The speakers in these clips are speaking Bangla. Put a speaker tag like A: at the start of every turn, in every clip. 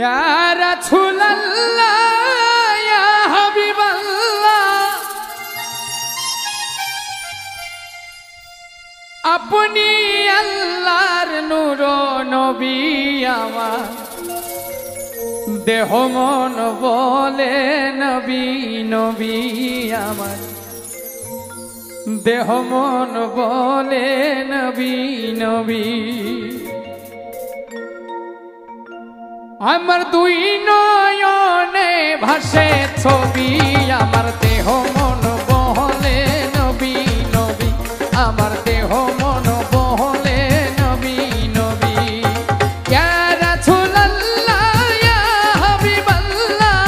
A: या रसूल अल्लाह या हबीब अल्लाह अपनी अल्लाहर नूर नबी आमार देह मन बोले नबी नबी आमार देह मन बोले नबी नबी आमार दुई नयने भासे छवि आमार देह मन बोले नबी नबी आमार देह मन बोले नबी नबी या रसूल अल्लाह या हबीब अल्लाह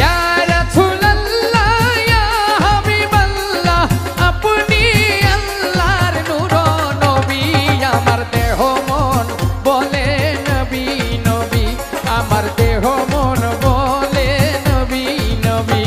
A: या रसूल अल्लाह या हबीब अल्लाह अपनी अल्लाहर नूर नबी आमार देह मन बोले नबी नबी आमार देह मन बोले नबी नबी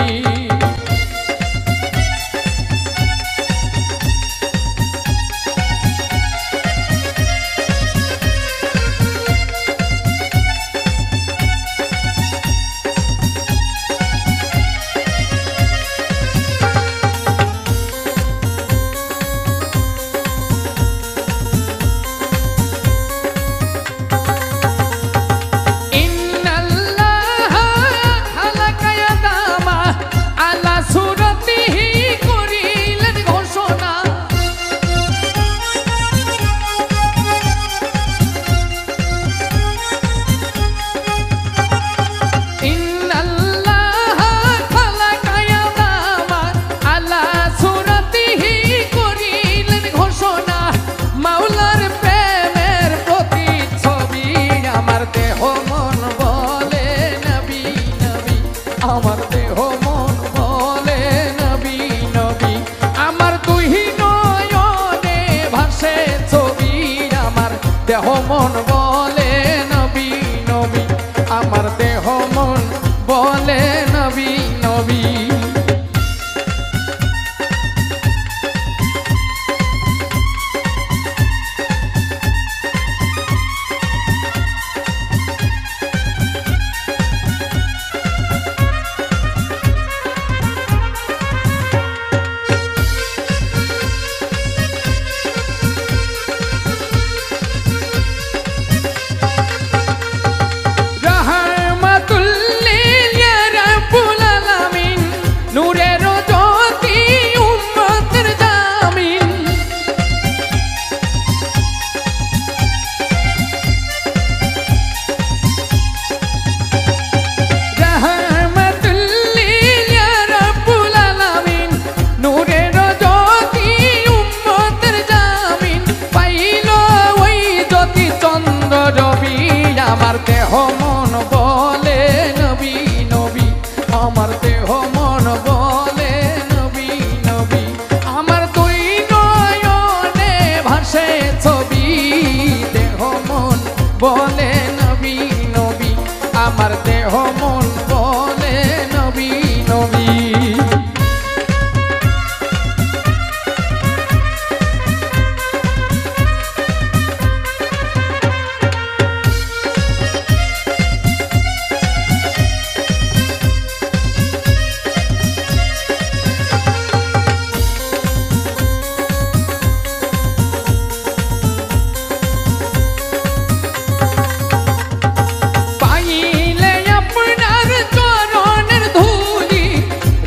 A: আমার দেহ মন বলে নবী নবী আমার দুই নয়নে ভাসে ছবি আমার দেহ মন বলে নবী নবী আমার দেহ মন বলে নবী নবী আমার দেহ মন বলে নবী নবী আমার দেহ মন বলে নবী নবী আমার দুই নয়নে ভাসে ছবি দেহ মন বলে নবী নবী আমার দেহ মন বলে নবী নবী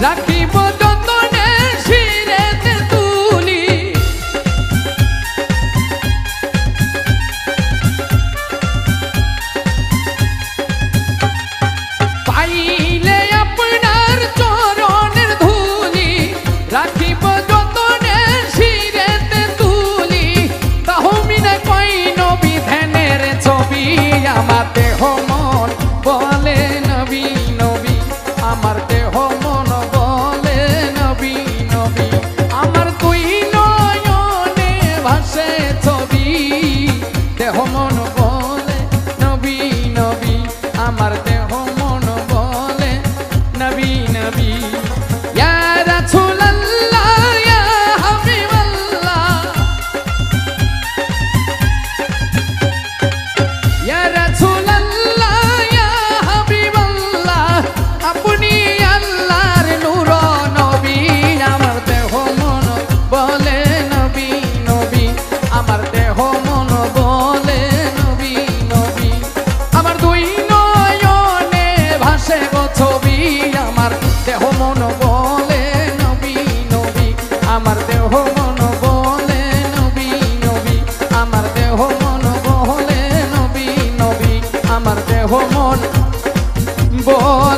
A: রাখিব যতনে শিরেতে তুলি পাইলে আপনার চরণের ধুলি রাখিব যতনে শিরেতে তুলি তাহমিনা কই নবী ধ্যানের ছবি আমার দেহ মন বলে নবী নবী আমার দেহ মন দেহ মন বলে নবী নবী আমার দেহ মন বলে নবী নবী ইয়া রাসূল আল্লাহ ইয়া হাবিব আল্লাহ মন বলে নবী নবী, আমার দেহ মন বলে নবী নবী, আমার দেহ মন বলে নবী নবী, আমার দেহ মন বলে